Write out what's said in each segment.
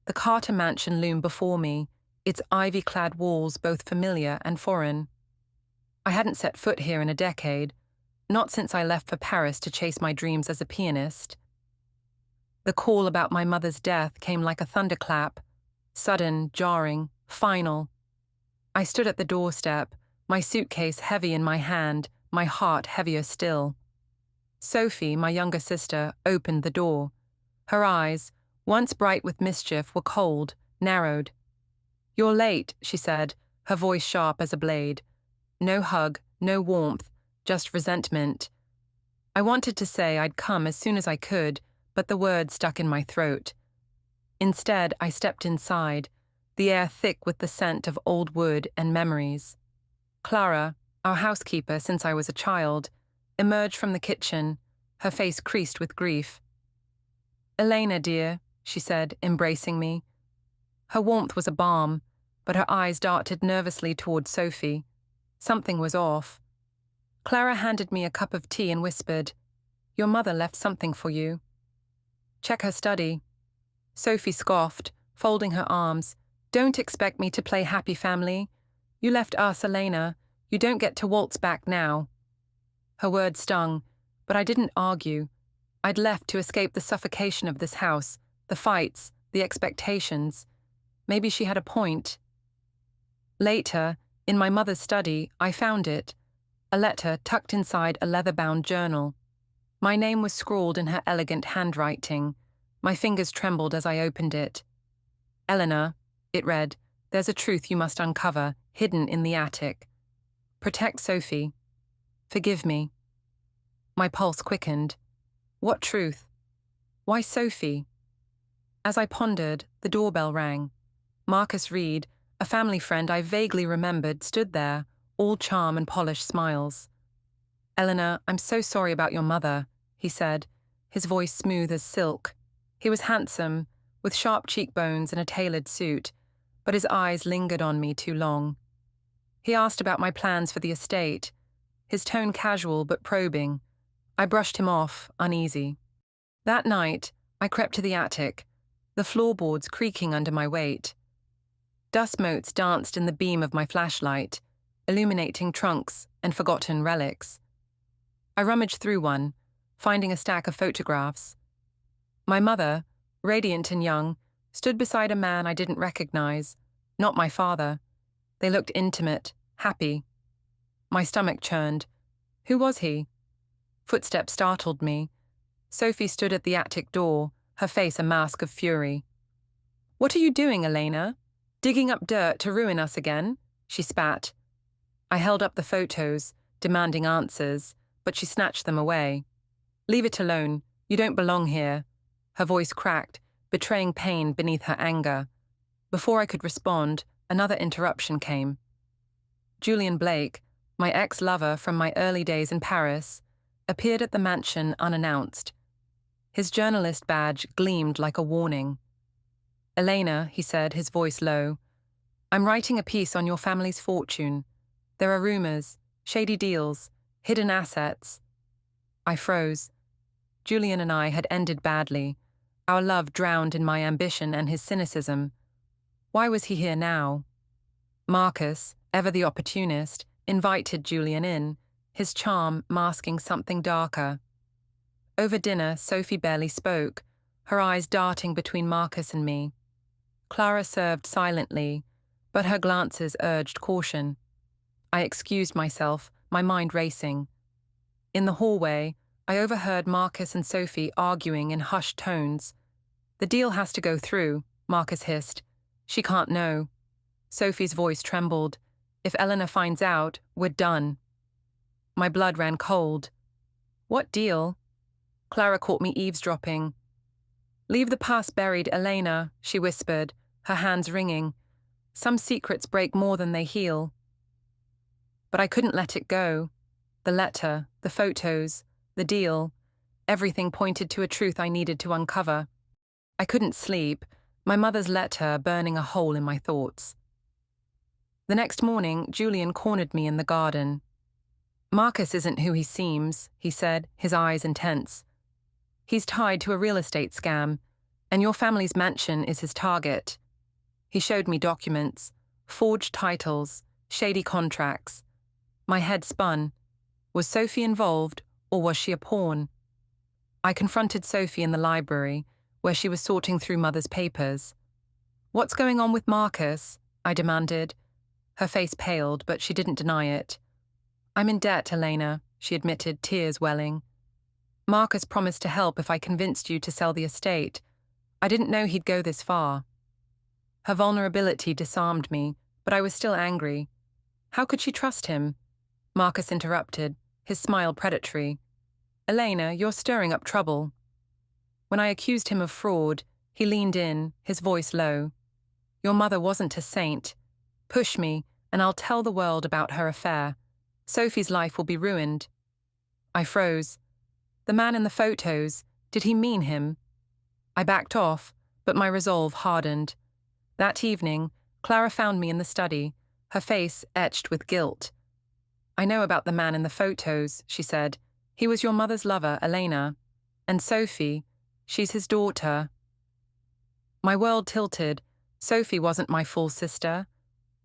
The Carter mansion loomed before me, its ivy-clad walls both familiar and foreign. I hadn't set foot here in a decade, not since I left for Paris to chase my dreams as a pianist. The call about my mother's death came like a thunderclap, sudden, jarring, final. I stood at the doorstep, my suitcase heavy in my hand, my heart heavier still. Sophie, my younger sister, opened the door. Her eyes, once bright with mischief, were cold, narrowed. "You're late," she said, her voice sharp as a blade. No hug, no warmth, just resentment. I wanted to say I'd come as soon as I could, but the words stuck in my throat. Instead, I stepped inside, the air thick with the scent of old wood and memories. Clara, our housekeeper since I was a child, emerged from the kitchen, her face creased with grief. "Elena, dear," she said, embracing me. Her warmth was a balm, but her eyes darted nervously toward Sophie. Something was off. Clara handed me a cup of tea and whispered, "Your mother left something for you." "Check her study." Sophie scoffed, folding her arms. "Don't expect me to play happy family. You left us, Elena. You don't get to waltz back now." Her words stung, but I didn't argue. I'd left to escape the suffocation of this house, the fights, the expectations. Maybe she had a point. Later, in my mother's study, I found it, a letter tucked inside a leather-bound journal. My name was scrawled in her elegant handwriting. My fingers trembled as I opened it. "Eleanor," it read, "there's a truth you must uncover, hidden in the attic. Protect Sophie. Forgive me." My pulse quickened. What truth? Why Sophie? As I pondered, the doorbell rang. Marcus Reed, a family friend I vaguely remembered, stood there, all charm and polished smiles. "Eleanor, I'm so sorry about your mother," he said, his voice smooth as silk. He was handsome, with sharp cheekbones and a tailored suit, but his eyes lingered on me too long. He asked about my plans for the estate, his tone casual but probing. I brushed him off, uneasy. That night, I crept to the attic, the floorboards creaking under my weight. Dust motes danced in the beam of my flashlight, illuminating trunks and forgotten relics. I rummaged through one, finding a stack of photographs. My mother, radiant and young, stood beside a man I didn't recognize, not my father. They looked intimate, happy. My stomach churned. Who was he? Footsteps startled me. Sophie stood at the attic door, her face a mask of fury. "What are you doing, Elena? Digging up dirt to ruin us again?" she spat. I held up the photos, demanding answers, but she snatched them away. "Leave it alone. You don't belong here." Her voice cracked, betraying pain beneath her anger. Before I could respond, another interruption came. Julian Blake, my ex-lover from my early days in Paris, appeared at the mansion unannounced. His journalist badge gleamed like a warning. "Elena," he said, his voice low, "I'm writing a piece on your family's fortune. There are rumors, shady deals, hidden assets." I froze. Julian and I had ended badly, our love drowned in my ambition and his cynicism. Why was he here now? Marcus, ever the opportunist, invited Julian in, his charm masking something darker. Over dinner, Sophie barely spoke, her eyes darting between Marcus and me. Clara served silently, but her glances urged caution. I excused myself, my mind racing. In the hallway, I overheard Marcus and Sophie arguing in hushed tones. "The deal has to go through," Marcus hissed. "She can't know." Sophie's voice trembled. "If Eleanor finds out, we're done." My blood ran cold. "What deal?" Clara caught me eavesdropping. "Leave the past buried, Elena," she whispered, her hands wringing. "Some secrets break more than they heal." But I couldn't let it go. The letter, the photos, the deal, everything pointed to a truth I needed to uncover. I couldn't sleep, my mother's letter burning a hole in my thoughts. The next morning, Julian cornered me in the garden. "Marcus isn't who he seems," he said, his eyes intense. "He's tied to a real estate scam. And your family's mansion is his target. He showed me documents, forged titles, shady contracts. My head spun. Was Sophie involved, or was she a pawn? I confronted Sophie in the library, where she was sorting through Mother's papers. "What's going on with Marcus?" I demanded. Her face paled, but she didn't deny it. "I'm in debt, Elena," she admitted, tears welling. "Marcus promised to help if I convinced you to sell the estate. I didn't know he'd go this far." Her vulnerability disarmed me, but I was still angry. How could she trust him? Marcus interrupted, his smile predatory. "Elena, you're stirring up trouble." When I accused him of fraud, he leaned in, his voice low. "Your mother wasn't a saint. Push me, and I'll tell the world about her affair. Sophie's life will be ruined." I froze. The man in the photos, did he mean him? I backed off, but my resolve hardened. That evening, Clara found me in the study, her face etched with guilt. "I know about the man in the photos," she said. "He was your mother's lover, Elena. And Sophie, she's his daughter." My world tilted. Sophie wasn't my full sister.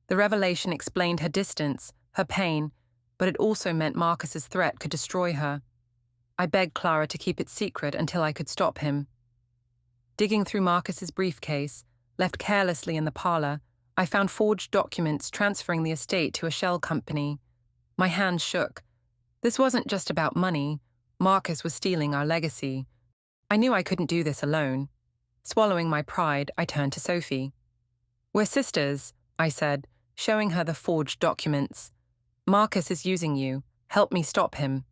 The revelation explained her distance, her pain, but it also meant Marcus's threat could destroy her. I begged Clara to keep it secret until I could stop him. Digging through Marcus's briefcase, left carelessly in the parlor, I found forged documents transferring the estate to a shell company. My hands shook. This wasn't just about money. Marcus was stealing our legacy. I knew I couldn't do this alone. Swallowing my pride, I turned to Sophie. "We're sisters," I said, showing her the forged documents. "Marcus is using you. Help me stop him."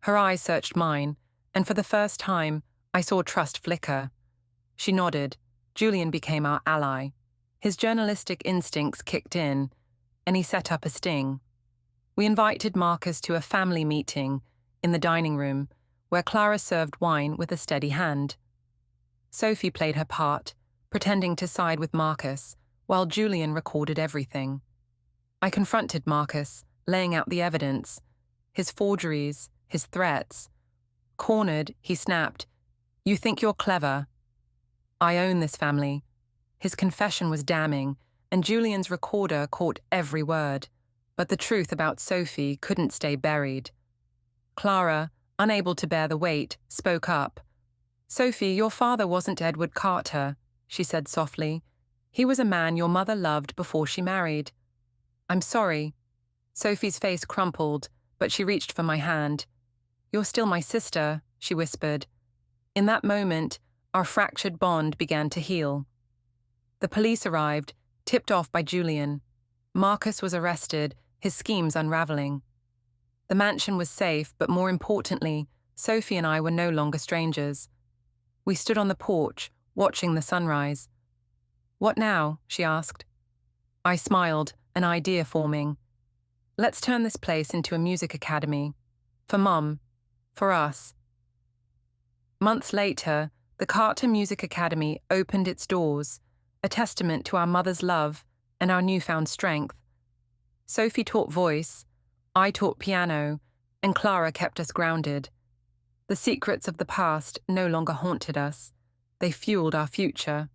Her eyes searched mine, and for the first time, I saw trust flicker. She nodded. Julian became our ally. His journalistic instincts kicked in, and he set up a sting. We invited Marcus to a family meeting in the dining room, where Clara served wine with a steady hand. Sophie played her part, pretending to side with Marcus, while Julian recorded everything. I confronted Marcus, laying out the evidence, his forgeries, his threats. Cornered, he snapped, "You think you're clever? I own this family." His confession was damning, and Julian's recorder caught every word. But the truth about Sophie couldn't stay buried. Clara, unable to bear the weight, spoke up. "Sophie, your father wasn't Edward Carter," she said softly. "He was a man your mother loved before she married." "I'm sorry." Sophie's face crumpled, but she reached for my hand. "You're still my sister," she whispered. In that moment, our fractured bond began to heal. The police arrived, tipped off by Julian. Marcus was arrested, his schemes unraveling. The mansion was safe, but more importantly, Sophie and I were no longer strangers. We stood on the porch, watching the sunrise. "What now?" she asked. I smiled, an idea forming. "Let's turn this place into a music academy. For Mum. For us." Months later, the Carter Music Academy opened its doors, a testament to our mother's love and our newfound strength. Sophie taught voice, I taught piano, and Clara kept us grounded. The secrets of the past no longer haunted us. They fueled our future.